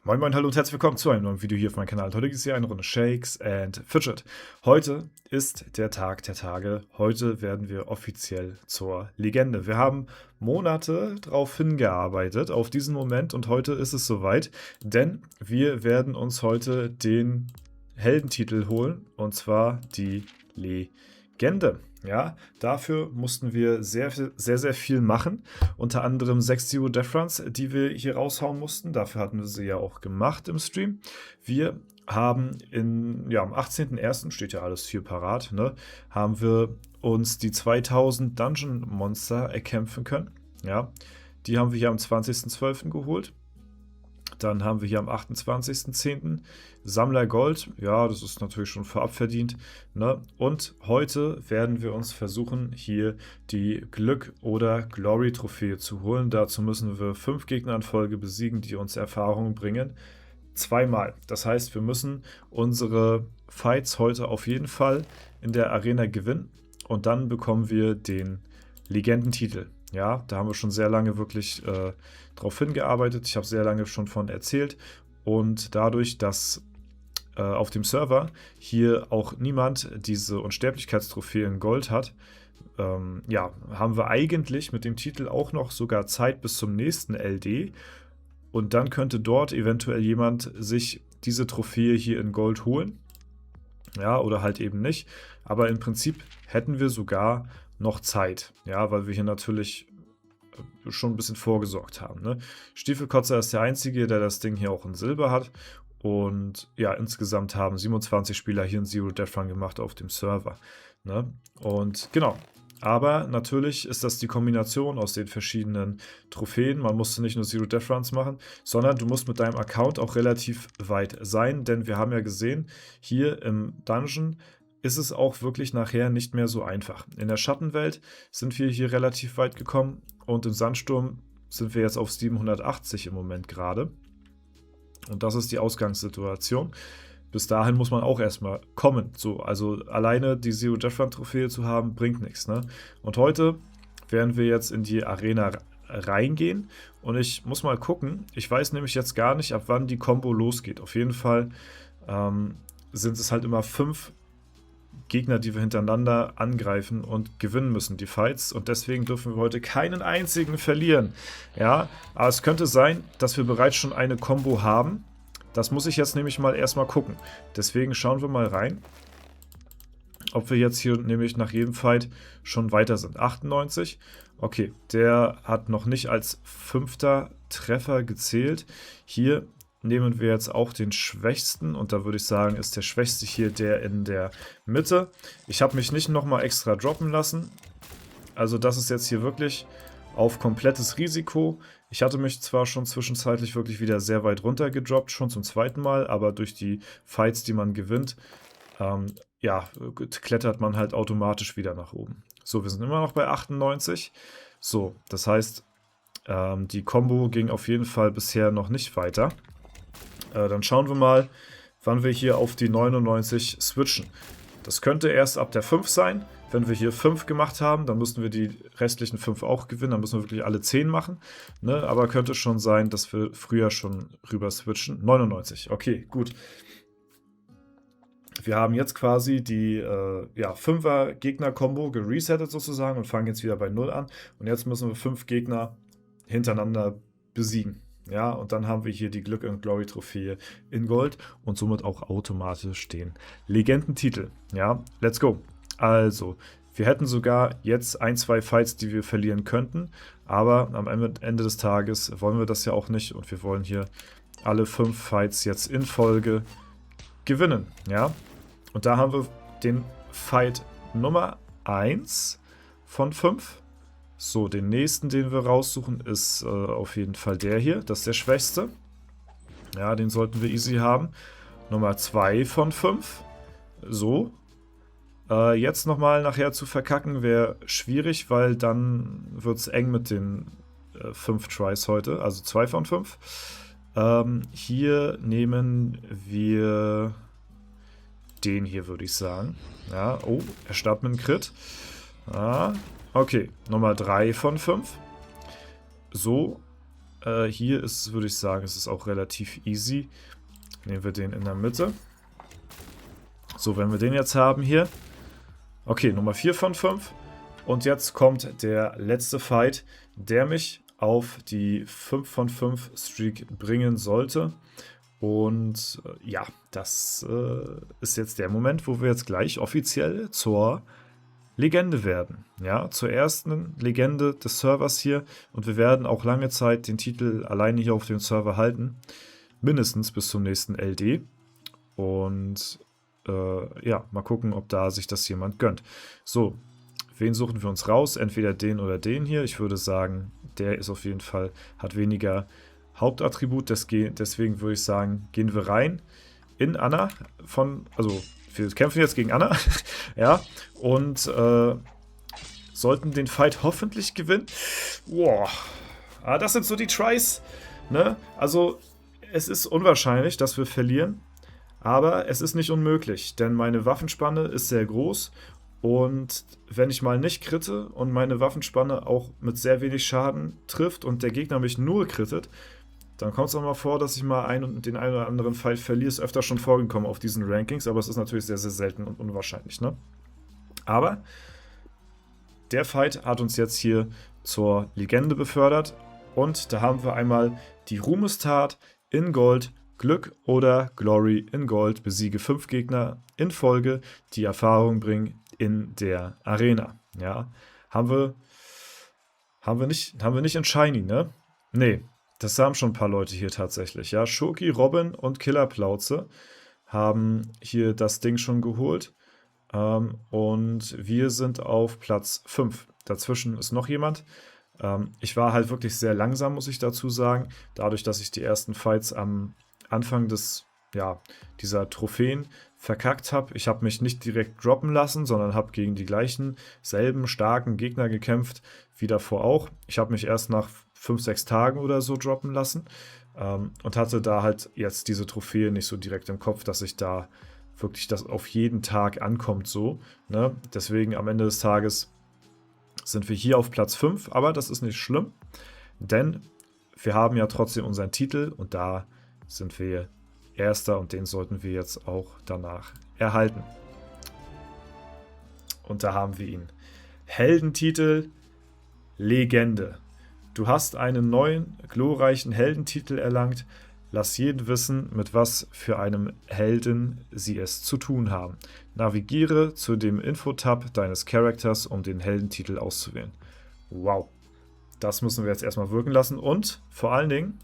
Moin Moin, hallo und herzlich willkommen zu einem neuen Video hier auf meinem Kanal. Heute gibt es hier eine Runde Shakes and Fidget. Heute ist der Tag der Tage. Heute werden wir offiziell zur Legende. Wir haben Monate darauf hingearbeitet, auf diesen Moment, und heute ist es soweit, denn wir werden uns heute den Heldentitel holen, und zwar die Legende. Ja, dafür mussten wir sehr viel machen. Unter anderem 6 Zero Death Runs, die wir hier raushauen mussten. Dafür hatten wir sie ja auch gemacht im Stream. Wir haben am 18.01. steht ja alles hier parat, ne, haben wir uns die 2000 Dungeon Monster erkämpfen können. Ja, die haben wir hier am 20.12. geholt. Dann haben wir hier am 28.10. Sammler Gold. Ja, das ist natürlich schon vorab verdient. Ne? Und heute werden wir uns versuchen, hier die Glück- oder Glory-Trophäe zu holen. Dazu müssen wir 5 Gegner in Folge besiegen, die uns Erfahrung bringen. Zweimal. Das heißt, wir müssen unsere Fights heute auf jeden Fall in der Arena gewinnen. Und dann bekommen wir den Legendentitel. Ja, da haben wir schon sehr lange wirklich drauf hingearbeitet. Ich habe sehr lange schon von erzählt. Und dadurch, dass auf dem Server hier auch niemand diese Unsterblichkeitstrophäe in Gold hat, haben wir eigentlich mit dem Titel auch noch sogar Zeit bis zum nächsten LD. Und dann könnte dort eventuell jemand sich diese Trophäe hier in Gold holen. Ja, oder halt eben nicht. Aber im Prinzip hätten wir sogar noch Zeit, ja, weil wir hier natürlich schon ein bisschen vorgesorgt haben. Ne? Stiefelkotzer ist der Einzige, der das Ding hier auch in Silber hat. Und ja, insgesamt haben 27 Spieler hier einen Zero Death Run gemacht auf dem Server. Ne? Und genau. Aber natürlich ist das die Kombination aus den verschiedenen Trophäen. Man musste nicht nur Zero Death Runs machen, sondern du musst mit deinem Account auch relativ weit sein. Denn wir haben ja gesehen, hier im Dungeon ist es auch wirklich nachher nicht mehr so einfach. In der Schattenwelt sind wir hier relativ weit gekommen und im Sandsturm sind wir jetzt auf 780 im Moment gerade. Und das ist die Ausgangssituation. Bis dahin muss man auch erstmal kommen. So, also alleine die Zero Death Run Trophäe zu haben, bringt nichts. Ne? Und heute werden wir jetzt in die Arena reingehen und ich muss mal gucken. Ich weiß nämlich jetzt gar nicht, ab wann die Combo losgeht. Auf jeden Fall sind es halt immer 5 Gegner, die wir hintereinander angreifen und gewinnen müssen, die Fights. Und deswegen dürfen wir heute keinen einzigen verlieren. Ja, aber es könnte sein, dass wir bereits schon eine Combo haben. Das muss ich jetzt nämlich mal erstmal gucken. Deswegen schauen wir mal rein, ob wir jetzt hier nämlich nach jedem Fight schon weiter sind. 98. Okay, der hat noch nicht als 5. Treffer gezählt. Hier nehmen wir jetzt auch den schwächsten und da würde ich sagen, ist der schwächste hier der in der Mitte. Ich habe mich nicht nochmal extra droppen lassen. Also das ist jetzt hier wirklich auf komplettes Risiko. Ich hatte mich zwar schon zwischenzeitlich wirklich wieder sehr weit runter gedroppt, schon zum 2. Mal, aber durch die Fights, die man gewinnt, klettert man halt automatisch wieder nach oben. So, wir sind immer noch bei 98. So, das heißt, die Combo ging auf jeden Fall bisher noch nicht weiter. Dann schauen wir mal, wann wir hier auf die 99 switchen. Das könnte erst ab der 5 sein. Wenn wir hier 5 gemacht haben, dann müssen wir die restlichen 5 auch gewinnen. Dann müssen wir wirklich alle 10 machen. Ne? Aber könnte schon sein, dass wir früher schon rüber switchen. 99, okay, gut. Wir haben jetzt quasi die 5er Gegner-Kombo geresettet sozusagen und fangen jetzt wieder bei 0 an. Und jetzt müssen wir 5 Gegner hintereinander besiegen. Ja, und dann haben wir hier die Glück- und Glory-Trophäe in Gold und somit auch automatisch den Legendentitel. Ja, let's go. Also, wir hätten sogar jetzt 1, 2 Fights, die wir verlieren könnten, aber am Ende des Tages wollen wir das ja auch nicht und wir wollen hier alle 5 Fights jetzt in Folge gewinnen. Ja, und da haben wir den Fight Nummer 1 von 5. So, den nächsten, den wir raussuchen, ist auf jeden Fall der hier. Das ist der schwächste. Ja, den sollten wir easy haben. Nummer 2 von 5. So. Jetzt nochmal nachher zu verkacken wäre schwierig, weil dann wird es eng mit den 5 Tries heute. Also 2 von 5. Hier nehmen wir den hier, würde ich sagen. Ja, oh, er startet mit einem Crit. Okay, Nummer 3 von 5. So, hier ist, würde ich sagen, es ist auch relativ easy. Nehmen wir den in der Mitte. So, wenn wir den jetzt haben hier. Okay, Nummer 4 von 5. Und jetzt kommt der letzte Fight, der mich auf die 5 von 5 Streak bringen sollte. Und ja, das ist jetzt der Moment, wo wir jetzt gleich offiziell zur Legende werden. Ja, zur ersten Legende des Servers hier. Und wir werden auch lange Zeit den Titel alleine hier auf dem Server halten. Mindestens bis zum nächsten LD. Und ja, mal gucken, ob da sich das jemand gönnt. So, wen suchen wir uns raus? Entweder den oder den hier. Ich würde sagen, der ist auf jeden Fall, hat weniger Hauptattribut. Deswegen würde ich sagen, gehen wir rein in Anna also wir kämpfen jetzt gegen Anna. Ja, und sollten den Fight hoffentlich gewinnen. Boah, das sind so die Tries. Ne? Also, es ist unwahrscheinlich, dass wir verlieren. Aber es ist nicht unmöglich, denn meine Waffenspanne ist sehr groß und wenn ich mal nicht kritte und meine Waffenspanne auch mit sehr wenig Schaden trifft und der Gegner mich nur krittet, dann kommt es auch mal vor, dass ich mal den einen oder anderen Fight verliere. Ist öfter schon vorgekommen auf diesen Rankings, aber es ist natürlich sehr, sehr selten und unwahrscheinlich, ne? Aber der Fight hat uns jetzt hier zur Legende befördert und da haben wir einmal die Ruhmestat in Gold. Glück oder Glory in Gold, besiege 5 Gegner in Folge, die Erfahrung bringen in der Arena. Ja, haben wir nicht in Shiny, ne? Nee, das haben schon ein paar Leute hier tatsächlich. Ja, Shoki, Robin und Killerplauze haben hier das Ding schon geholt. Und wir sind auf Platz 5. Dazwischen ist noch jemand. Ich war halt wirklich sehr langsam, muss ich dazu sagen. Dadurch, dass ich die ersten Fights am Anfang dieser Trophäen verkackt habe. Ich habe mich nicht direkt droppen lassen, sondern habe gegen die gleichen, selben starken Gegner gekämpft wie davor auch. Ich habe mich erst nach 5, 6 Tagen oder so droppen lassen und hatte da halt jetzt diese Trophäe nicht so direkt im Kopf, dass ich da wirklich das auf jeden Tag ankommt so. Ne? Deswegen am Ende des Tages sind wir hier auf Platz 5, aber das ist nicht schlimm, denn wir haben ja trotzdem unseren Titel und da sind wir Erster und den sollten wir jetzt auch danach erhalten. Und da haben wir ihn. Heldentitel Legende. Du hast einen neuen, glorreichen Heldentitel erlangt. Lass jeden wissen, mit was für einem Helden sie es zu tun haben. Navigiere zu dem Infotab deines Charakters, um den Heldentitel auszuwählen. Wow. Das müssen wir jetzt erstmal wirken lassen und vor allen Dingen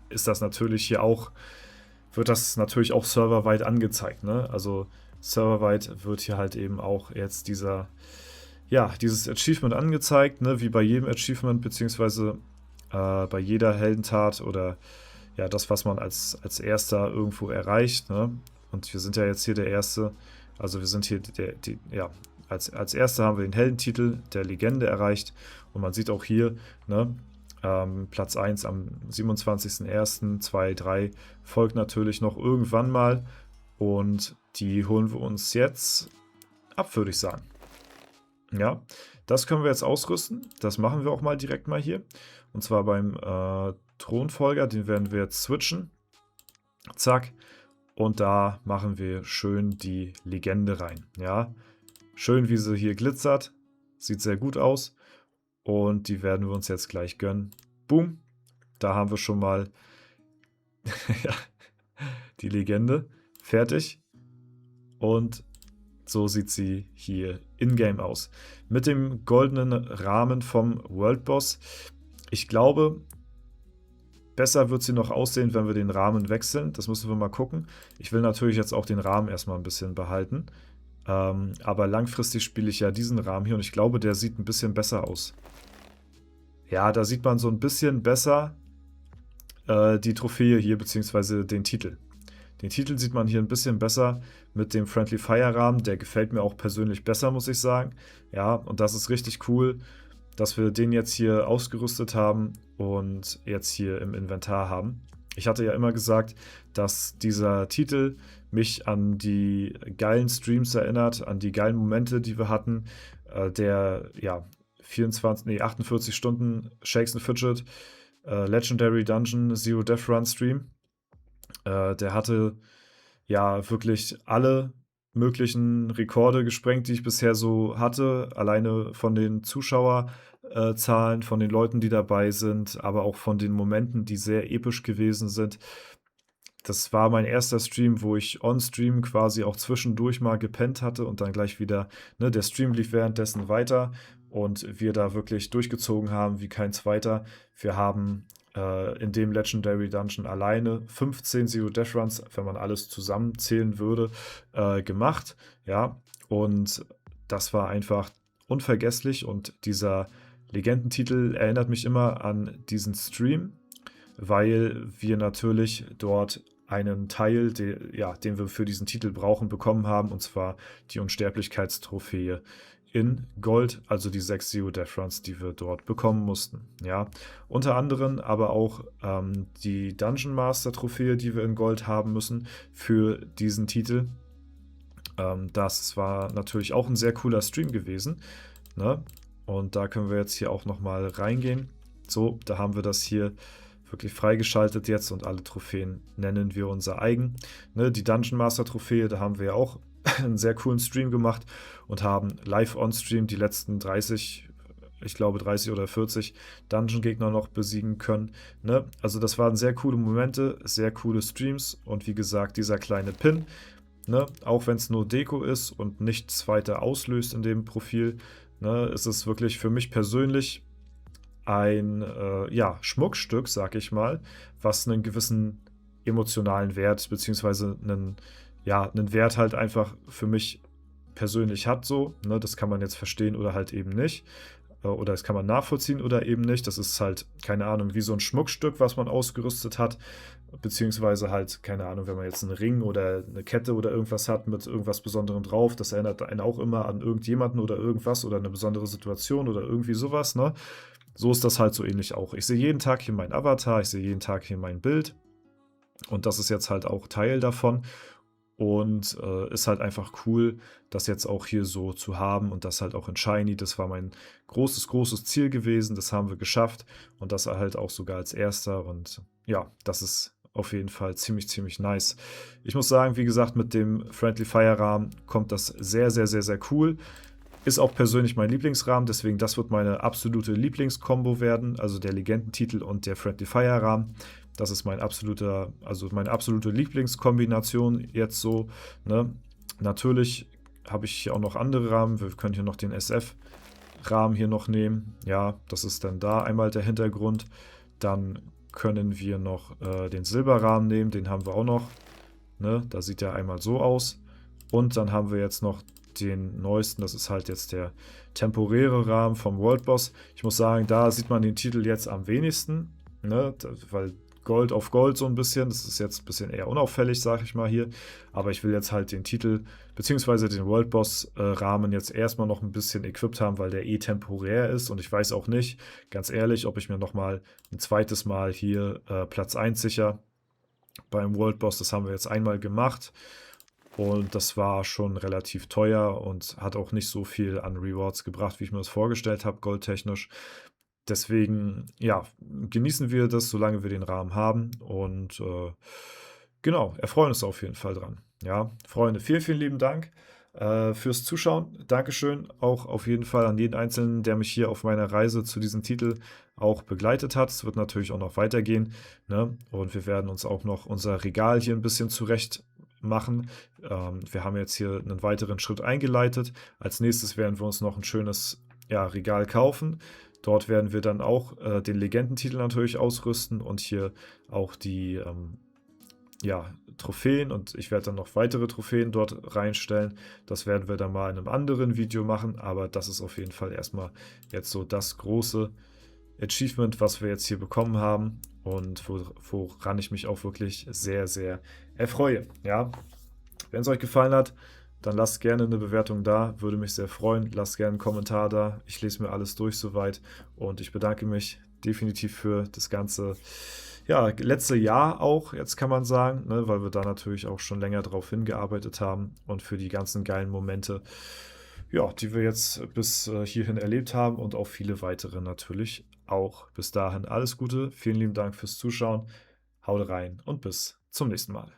wird das natürlich auch serverweit angezeigt, ne? Also serverweit wird hier halt eben auch jetzt dieses Achievement angezeigt, ne? Wie bei jedem Achievement, beziehungsweise bei jeder Heldentat oder ja, das, was man als Erster irgendwo erreicht, ne? Und wir sind ja jetzt hier der Erste, also wir sind hier als Erster haben wir den Heldentitel der Legende erreicht und man sieht auch hier, ne? Platz 1 am 27.01. 2, 3 folgt natürlich noch irgendwann mal und die holen wir uns jetzt ab, würde ich sagen. Ja, das können wir jetzt ausrüsten. Das machen wir auch mal direkt mal hier. Und zwar beim Thronfolger, den werden wir jetzt switchen. Zack. Und da machen wir schön die Legende rein. Ja, schön wie sie hier glitzert. Sieht sehr gut aus. Und die werden wir uns jetzt gleich gönnen. Boom. Da haben wir schon mal die Legende. Fertig. Und so sieht sie hier in-game aus. Mit dem goldenen Rahmen vom World Boss. Ich glaube, besser wird sie noch aussehen, wenn wir den Rahmen wechseln. Das müssen wir mal gucken. Ich will natürlich jetzt auch den Rahmen erstmal ein bisschen behalten. Aber langfristig spiele ich ja diesen Rahmen hier und ich glaube, der sieht ein bisschen besser aus. Ja, da sieht man so ein bisschen besser die Trophäe hier, beziehungsweise den Titel. Den Titel sieht man hier ein bisschen besser mit dem Friendly Fire Rahmen. Der gefällt mir auch persönlich besser, muss ich sagen. Ja, und das ist richtig cool, dass wir den jetzt hier ausgerüstet haben und jetzt hier im Inventar haben. Ich hatte ja immer gesagt, dass dieser Titel mich an die geilen Streams erinnert, an die geilen Momente, die wir hatten. Der, ja, 48 Stunden Shakes and Fidget Legendary Dungeon Zero Death Run Stream. Der hatte ja wirklich alle möglichen Rekorde gesprengt, die ich bisher so hatte. Alleine von den Zuschauerzahlen, von den Leuten, die dabei sind, aber auch von den Momenten, die sehr episch gewesen sind. Das war mein erster Stream, wo ich on-Stream quasi auch zwischendurch mal gepennt hatte und dann gleich wieder, ne, der Stream lief währenddessen weiter und wir da wirklich durchgezogen haben wie kein zweiter. Wir haben in dem Legendary Dungeon alleine 15 Zero Death Runs, wenn man alles zusammenzählen würde, gemacht. Ja, und das war einfach unvergesslich und dieser Legendentitel erinnert mich immer an diesen Stream, weil wir natürlich dort einen Teil, den wir für diesen Titel brauchen, bekommen haben, und zwar die Unsterblichkeitstrophäe in Gold, also die 6 Zero Death Runs, die wir dort bekommen mussten. Ja, unter anderem aber auch die Dungeon Master Trophäe, die wir in Gold haben müssen für diesen Titel. Das war natürlich auch ein sehr cooler Stream gewesen, ne? Und da können wir jetzt hier auch nochmal reingehen. So, da haben wir das hier wirklich freigeschaltet jetzt und alle Trophäen nennen wir unser eigen. Ne, die Dungeon Master Trophäe, da haben wir ja auch einen sehr coolen Stream gemacht und haben live on Stream die letzten 30, ich glaube 30 oder 40 Dungeon-Gegner noch besiegen können. Ne? Also das waren sehr coole Momente, sehr coole Streams und wie gesagt, dieser kleine Pin, ne? Auch wenn es nur Deko ist und nichts weiter auslöst in dem Profil, ne, ist es wirklich für mich persönlich ein Schmuckstück, sag ich mal, was einen gewissen emotionalen Wert beziehungsweise einen Wert halt einfach für mich persönlich hat so. Ne? Das kann man jetzt verstehen oder halt eben nicht. Oder das kann man nachvollziehen oder eben nicht. Das ist halt, keine Ahnung, wie so ein Schmuckstück, was man ausgerüstet hat. Beziehungsweise halt, keine Ahnung, wenn man jetzt einen Ring oder eine Kette oder irgendwas hat mit irgendwas Besonderem drauf, das erinnert einen auch immer an irgendjemanden oder irgendwas oder eine besondere Situation oder irgendwie sowas, ne? So ist das halt so ähnlich auch. Ich sehe jeden Tag hier meinen Avatar, ich sehe jeden Tag hier mein Bild. Und das ist jetzt halt auch Teil davon. Und ist halt einfach cool, das jetzt auch hier so zu haben und das halt auch in Shiny. Das war mein großes Ziel gewesen. Das haben wir geschafft und das halt auch sogar als erster. Und ja, das ist auf jeden Fall ziemlich nice. Ich muss sagen, wie gesagt, mit dem Friendly Fire Rahmen kommt das sehr cool. Ist auch persönlich mein Lieblingsrahmen, deswegen das wird meine absolute Lieblingskombo werden. Also der Legendentitel und der Friendly Fire Rahmen. Das ist meine absolute Lieblingskombination jetzt so. Ne? Natürlich habe ich hier auch noch andere Rahmen. Wir können hier noch den SF-Rahmen hier noch nehmen. Ja, das ist dann da einmal der Hintergrund. Dann können wir noch den Silberrahmen nehmen. Den haben wir auch noch. Ne? Da sieht er einmal so aus. Und dann haben wir jetzt noch den neuesten. Das ist halt jetzt der temporäre Rahmen vom World Boss. Ich muss sagen, da sieht man den Titel jetzt am wenigsten. Ne? Weil Gold auf Gold so ein bisschen. Das ist jetzt ein bisschen eher unauffällig, sage ich mal hier. Aber ich will jetzt halt den Titel bzw. den World Boss Rahmen jetzt erstmal noch ein bisschen equipped haben, weil der temporär ist. Und ich weiß auch nicht, ganz ehrlich, ob ich mir nochmal ein zweites Mal hier Platz 1 sicher beim World Boss. Das haben wir jetzt einmal gemacht. Und das war schon relativ teuer und hat auch nicht so viel an Rewards gebracht, wie ich mir das vorgestellt habe, goldtechnisch. Deswegen, ja, genießen wir das, solange wir den Rahmen haben. Und genau, erfreuen uns auf jeden Fall dran. Ja, Freunde, vielen lieben Dank fürs Zuschauen. Dankeschön auch auf jeden Fall an jeden Einzelnen, der mich hier auf meiner Reise zu diesem Titel auch begleitet hat. Es wird natürlich auch noch weitergehen. Ne? Und wir werden uns auch noch unser Regal hier ein bisschen zurecht machen. Wir haben jetzt hier einen weiteren Schritt eingeleitet. Als nächstes werden wir uns noch ein schönes Regal kaufen. Dort werden wir dann auch den Legendentitel natürlich ausrüsten und hier auch die Trophäen, und ich werde dann noch weitere Trophäen dort reinstellen. Das werden wir dann mal in einem anderen Video machen, aber das ist auf jeden Fall erstmal jetzt so das große Achievement, was wir jetzt hier bekommen haben und woran ich mich auch wirklich sehr erfreue. Ja, wenn es euch gefallen hat, dann lasst gerne eine Bewertung da, würde mich sehr freuen. Lasst gerne einen Kommentar da. Ich lese mir alles durch soweit und ich bedanke mich definitiv für das ganze ja, letzte Jahr auch, jetzt kann man sagen, ne, weil wir da natürlich auch schon länger drauf hingearbeitet haben und für die ganzen geilen Momente, ja, die wir jetzt bis hierhin erlebt haben und auch viele weitere natürlich auch. Bis dahin alles Gute, vielen lieben Dank fürs Zuschauen, haut rein und bis zum nächsten Mal.